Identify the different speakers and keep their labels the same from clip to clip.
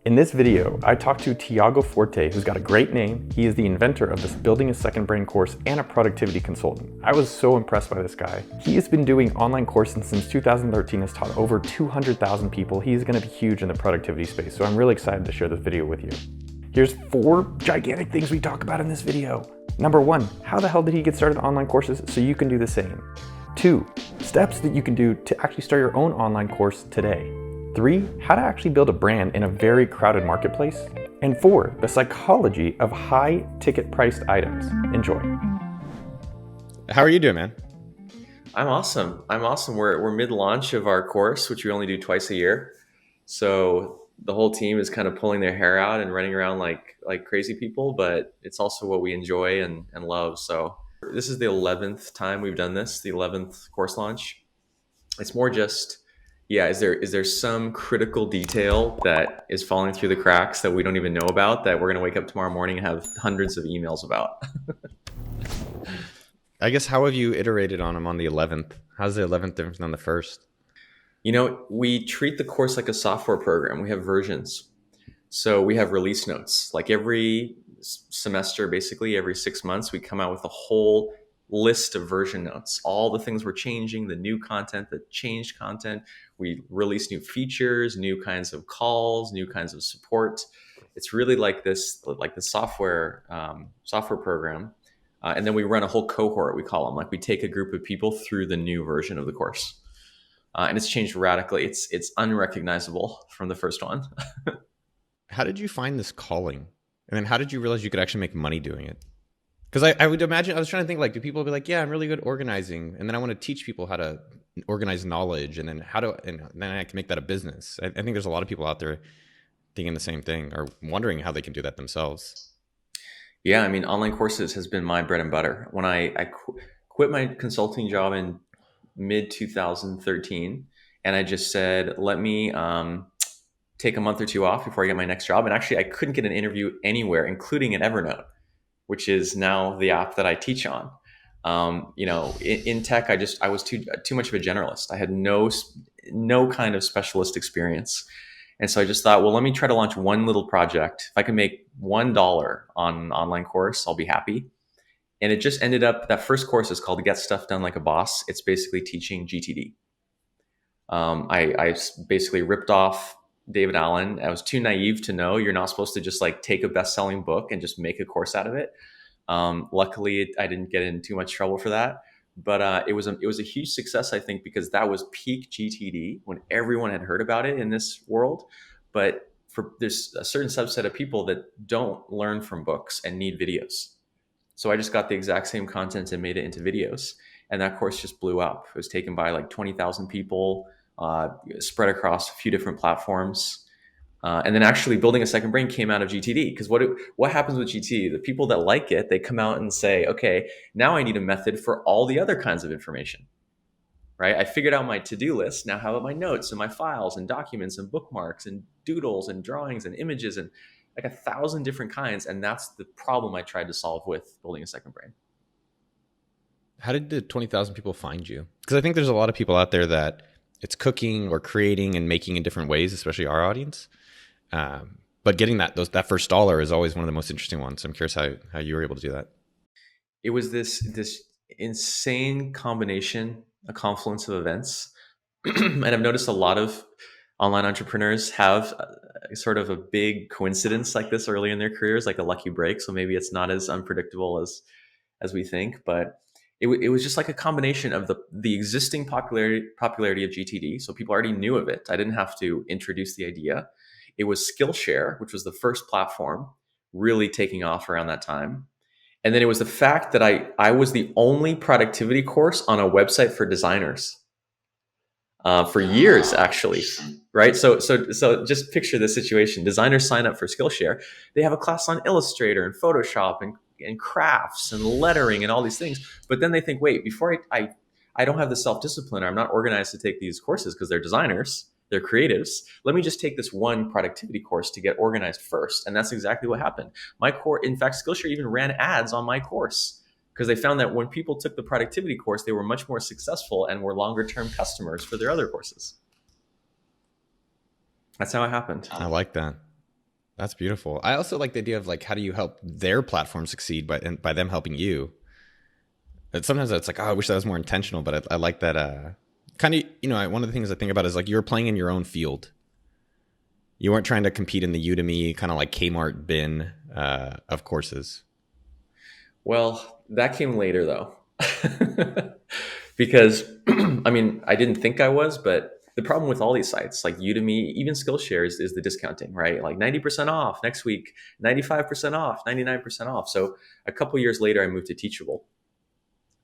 Speaker 1: In this video, I talked to Tiago Forte, who's got a great name. He is the inventor of this Building a Second Brain course and a productivity consultant. I was so impressed by this guy. He has been doing online courses since 2013, has taught over 200,000 people. He's gonna be huge in the productivity space, so I'm really excited to share this video with you. Here's 4 gigantic things we talk about in this video. Number 1, how the hell did he get started on online courses so you can do the same? 2, steps that you can do to actually start your own online course today. 3, how to actually build a brand in a very crowded marketplace. And 4, the psychology of high ticket priced items. Enjoy.
Speaker 2: How are you doing, man?
Speaker 3: I'm awesome. We're mid-launch of our course, which we only do twice a year. So the whole team is kind of pulling their hair out and running around like crazy people, but it's also what we enjoy and love. So this is the 11th time we've done this, the 11th course launch. It's more just, is there some critical detail that is falling through the cracks that we don't even know about that we're going to wake up tomorrow morning and have hundreds of emails about?
Speaker 2: I guess, how have you iterated on them on the 11th? How's the 11th different than the first?
Speaker 3: You know, we treat the course like a software program. We have versions. So we have release notes. Like every semester, basically every 6 months, we come out with a whole list of version notes, all the things we're changing, the new content, the changed content. We release new features, new kinds of calls, new kinds of support. It's really like this, like the software program. And then we run a whole cohort, we call them. Like we take a group of people through the new version of the course. And it's changed radically. It's unrecognizable from the first one.
Speaker 2: How did you find this calling? And then how did you realize you could actually make money doing it? Because I would imagine, I was trying to think, like, do people be like, yeah, I'm really good at organizing, and then I want to teach people how to organize knowledge, and then then I can make that a business. I think there's a lot of people out there thinking the same thing or wondering how they can do that themselves.
Speaker 3: Yeah, I mean, online courses has been my bread and butter. When I quit my consulting job in mid 2013, and I just said, let me take a month or 2 off before I get my next job. And actually, I couldn't get an interview anywhere, including at Evernote, which is now the app that I teach on. In tech, I was too much of a generalist. I had no kind of specialist experience. And so I just thought, well, let me try to launch one little project. If I can make $1 on an online course, I'll be happy. And it just ended up, that first course is called Get Stuff Done Like a Boss. It's basically teaching GTD. I basically ripped off David Allen. I was too naive to know you're not supposed to just like take a best-selling book and just make a course out of it. Luckily, I didn't get in too much trouble for that. But it was a huge success, I think, because that was peak GTD when everyone had heard about it in this world. But there's a certain subset of people that don't learn from books and need videos. So I just got the exact same content and made it into videos. And that course just blew up. It was taken by like 20,000 people, spread across a few different platforms. And then actually Building a Second Brain came out of GTD, because what happens with GTD? The people that like it, they come out and say, okay, now I need a method for all the other kinds of information, right? I figured out my to-do list. Now how about my notes and my files and documents and bookmarks and doodles and drawings and images and like 1,000 different kinds. And that's the problem I tried to solve with Building a Second Brain.
Speaker 2: How did the 20,000 people find you? Because I think there's a lot of people out there that it's cooking or creating and making in different ways, especially our audience. But getting that first dollar is always one of the most interesting ones. I'm curious how you were able to do that.
Speaker 3: It was this insane combination, a confluence of events. And I've noticed a lot of online entrepreneurs have sort of a big coincidence like this early in their careers, like a lucky break. So maybe it's not as unpredictable as we think, but it was just like a combination of the existing popularity of GTD. So people already knew of it. I didn't have to introduce the idea. It was Skillshare, which was the first platform really taking off around that time. And then it was the fact that I was the only productivity course on a website for designers for years, actually, right? So just picture this situation. Designers sign up for Skillshare. They have a class on Illustrator and Photoshop and crafts and lettering and all these things. But then they think, wait, before I don't have the self-discipline, or I'm not organized to take these courses because they're designers, they're creatives. Let me just take this one productivity course to get organized first. And that's exactly what happened. My course, in fact, Skillshare even ran ads on my course because they found that when people took the productivity course, they were much more successful and were longer term customers for their other courses. That's how it happened.
Speaker 2: I like that. That's beautiful. I also like the idea of like, how do you help their platform succeed by them helping you? And sometimes it's like, oh, I wish that was more intentional, but I like that. Kind of, one of the things I think about is like you were playing in your own field. You weren't trying to compete in the Udemy kind of like Kmart bin of courses.
Speaker 3: Well, that came later though. Because I mean, I didn't think I was, but the problem with all these sites like Udemy, even Skillshare is the discounting, right? Like 90% off next week, 95% off, 99% off. So a couple years later, I moved to Teachable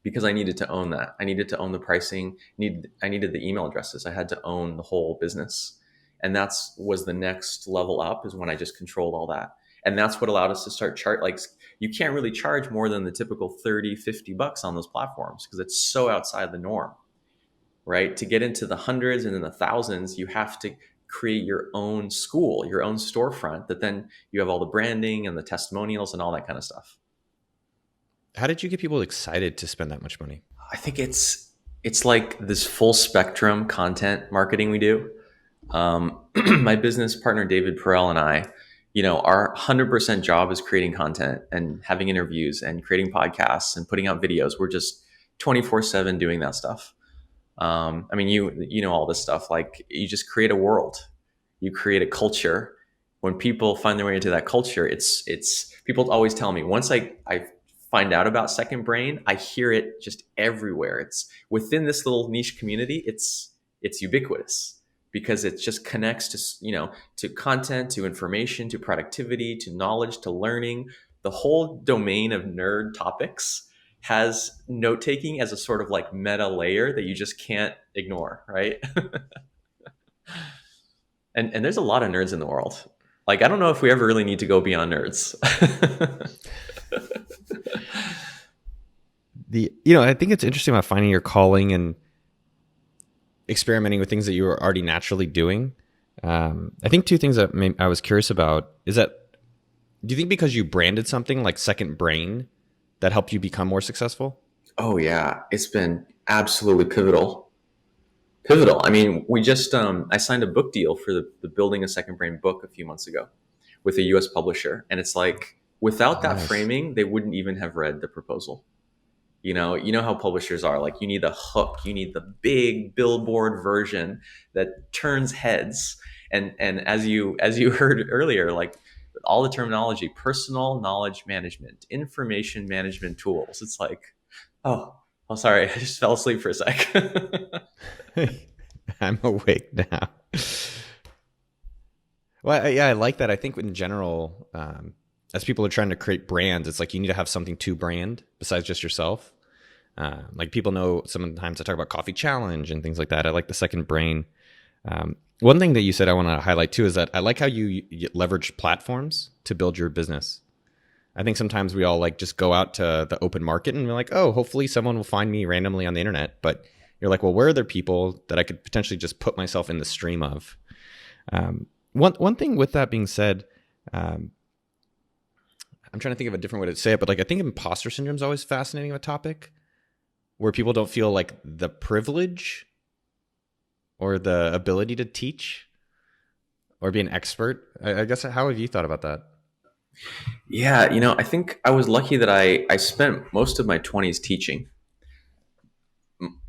Speaker 3: because I needed to own that. I needed to own the pricing, I needed the email addresses. I had to own the whole business. And that's was the next level up is when I just controlled all that. And that's what allowed us to start like you can't really charge more than the typical 30, $50 on those platforms because it's so outside the norm, right? To get into the hundreds and then the thousands, you have to create your own school, your own storefront that then you have all the branding and the testimonials and all that kind of stuff.
Speaker 2: How did you get people excited to spend that much money?
Speaker 3: I think it's like this full spectrum content marketing we do. My business partner David Perel and I, our 100% job is creating content and having interviews and creating podcasts and putting out videos. We're just 24/7 doing that stuff. I mean, you know all this stuff. Like you just create a world, you create a culture. When people find their way into that culture, it's people always tell me once I find out about Second Brain, I hear it just everywhere. It's within this little niche community. It's ubiquitous because it just connects to content, to information, to productivity, to knowledge, to learning. The whole domain of nerd topics has note taking as a sort of like meta layer that you just can't ignore, right? and there's a lot of nerds in the world. Like I don't know if we ever really need to go beyond nerds.
Speaker 2: I think it's interesting about finding your calling and experimenting with things that you were already naturally doing. I think two things that I was curious about is that, do you think because you branded something like Second Brain that helped you become more successful?
Speaker 3: Oh yeah, it's been absolutely pivotal. Pivotal. I mean, we just I signed a book deal for the Building a Second Brain book a few months ago with a US publisher, and it's like without that framing, they wouldn't even have read the proposal. You know how publishers are. Like you need the hook, you need the big billboard version that turns heads. And as you heard earlier, like all the terminology, personal knowledge management, information management tools. It's like, oh sorry, I just fell asleep for a sec.
Speaker 2: I'm awake now. Well, yeah, I like that. I think in general, as people are trying to create brands, it's like you need to have something to brand besides just yourself. Like people know sometimes I talk about Coffee Challenge and things like that. I like the Second Brain. One thing that you said I want to highlight too is that I like how you leverage platforms to build your business. I think sometimes we all like just go out to the open market and we're like, oh, hopefully someone will find me randomly on the internet. But you're like, well, where are there people that I could potentially just put myself in the stream of? One thing with that being said, I'm trying to think of a different way to say it, but like I think imposter syndrome is always fascinating of a topic where people don't feel like the privilege or the ability to teach or be an expert. I guess, how have you thought about that?
Speaker 3: Yeah, I think I was lucky that I spent most of my 20s teaching.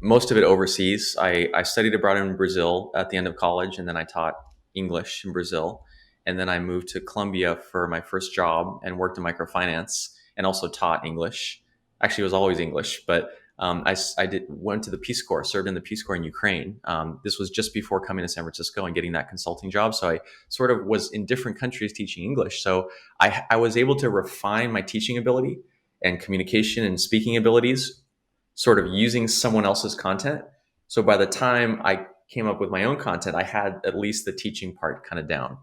Speaker 3: Most of it overseas. I studied abroad in Brazil at the end of college, and then I taught English in Brazil. And then I moved to Colombia for my first job and worked in microfinance and also taught English. Actually, it was always English, but went to the Peace Corps, served in the Peace Corps in Ukraine. This was just before coming to San Francisco and getting that consulting job. So I sort of was in different countries teaching English. So I was able to refine my teaching ability and communication and speaking abilities, sort of using someone else's content. So by the time I came up with my own content, I had at least the teaching part kind of down.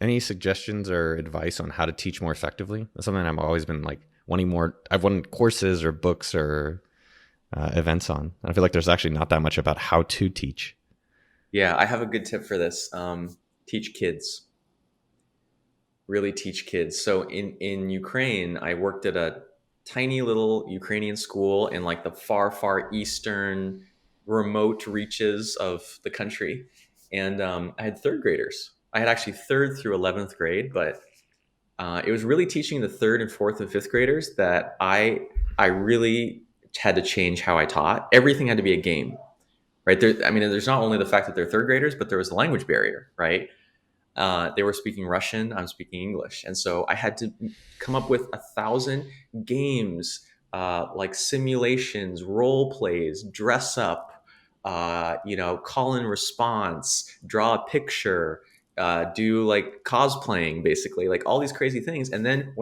Speaker 2: Any suggestions or advice on how to teach more effectively? That's something I've always been like wanting more. I've won courses or books or events on. I feel like there's actually not that much about how to teach.
Speaker 3: Yeah, I have a good tip for this. Teach kids. Really teach kids. So in Ukraine, I worked at a tiny little Ukrainian school in like the far, far eastern remote reaches of the country. And I had third graders. I had actually third through 11th grade, but it was really teaching the third and fourth and fifth graders that I really had to change how I taught. Everything had to be a game, right? There's not only the fact that they're third graders, but there was a language barrier, right? They were speaking Russian, I'm speaking English. And so I had to come up with 1,000 games, like simulations, role plays, dress up, call and response, draw a picture, do like cosplaying, basically, like all these crazy things. And then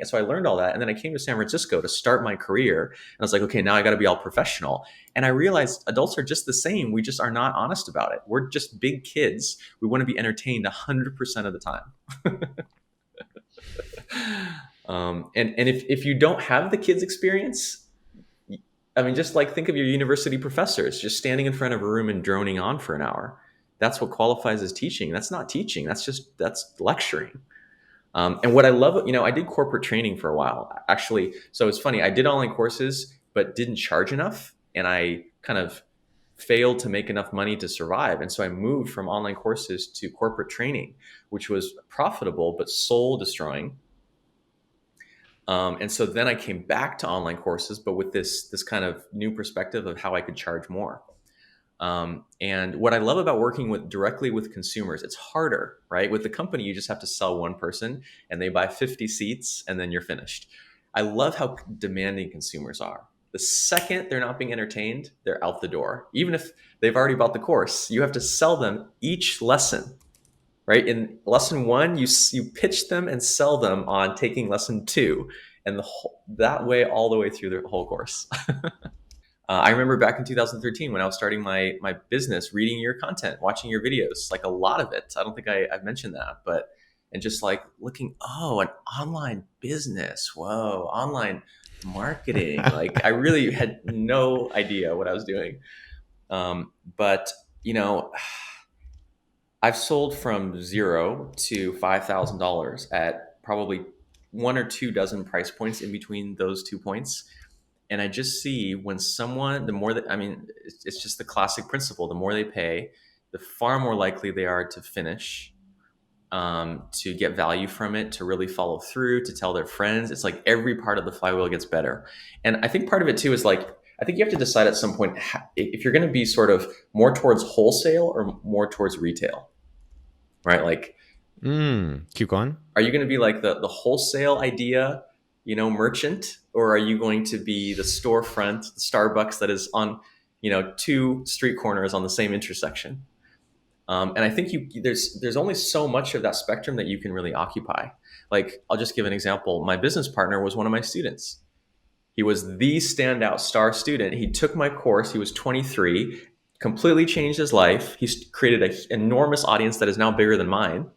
Speaker 3: so I learned all that. And then I came to San Francisco to start my career. And I was like, okay, now I got to be all professional. And I realized adults are just the same. We just are not honest about it. We're just big kids. We want to be entertained 100% of the time. And if you don't have the kids experience, just like think of your university professors just standing in front of a room and droning on for an hour. That's what qualifies as teaching. That's not teaching. That's lecturing. And what I love, I did corporate training for a while, actually. So it's funny. I did online courses, but didn't charge enough. And I kind of failed to make enough money to survive. And so I moved from online courses to corporate training, which was profitable, but soul destroying. And so then I came back to online courses, but with this kind of new perspective of how I could charge more. And what I love about working directly with consumers, it's harder, right? With the company, you just have to sell one person and they buy 50 seats and then you're finished. I love how demanding consumers are. The second they're not being entertained, they're out the door. Even if they've already bought the course, you have to sell them each lesson, right? In lesson 1, you pitch them and sell them on taking lesson 2, and that way all the way through the whole course. I remember back in 2013 when I was starting my business, reading your content, watching your videos, like a lot of it. I don't think I've mentioned that, and just like looking, an online business, whoa, online marketing. Like I really had no idea what I was doing. But I've sold from 0 to $5,000 at probably 1 or 2 dozen price points in between those 2 points. And I just see when it's just the classic principle. The more they pay, the far more likely they are to finish, to get value from it, to really follow through, to tell their friends. It's like every part of the flywheel gets better. And I think part of it too is like, I think you have to decide at some point if you're going to be sort of more towards wholesale or more towards retail, right? Like,
Speaker 2: keep going.
Speaker 3: Are you going to be like the wholesale idea, merchant, or are you going to be the storefront, the Starbucks that is on, 2 street corners on the same intersection? And I think there's only so much of that spectrum that you can really occupy. Like, I'll just give an example. My business partner was one of my students. He was the standout star student. He took my course. He was 23, completely changed his life. He's created an enormous audience that is now bigger than mine,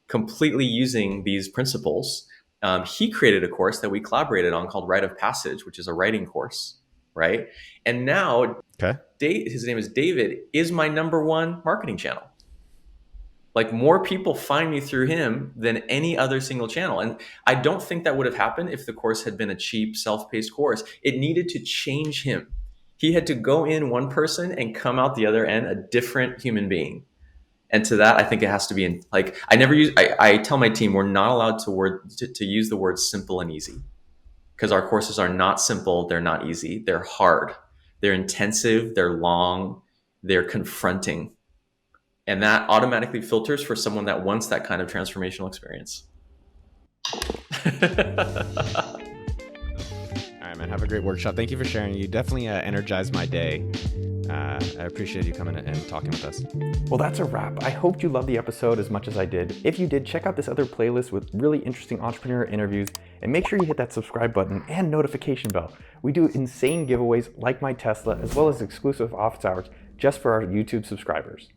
Speaker 3: completely using these principles. He created a course that we collaborated on called Rite of Passage, which is a writing course, right? And now, his name is David, is my #1 marketing channel. Like, more people find me through him than any other single channel. And I don't think that would have happened if the course had been a cheap, self-paced course. It needed to change him. He had to go in one person and come out the other end a different human being. And to that, I think it has to be I tell my team, we're not allowed to use the word simple and easy, because our courses are not simple. They're not easy. They're hard. They're intensive. They're long. They're confronting. And that automatically filters for someone that wants that kind of transformational experience.
Speaker 2: All right, man. Have a great workshop. Thank you for sharing. You definitely energized my day. I appreciate you coming and talking with us.
Speaker 1: Well, that's a wrap. I hope you loved the episode as much as I did. If you did, check out this other playlist with really interesting entrepreneur interviews, and make sure you hit that subscribe button and notification bell. We do insane giveaways like my Tesla, as well as exclusive office hours just for our YouTube subscribers.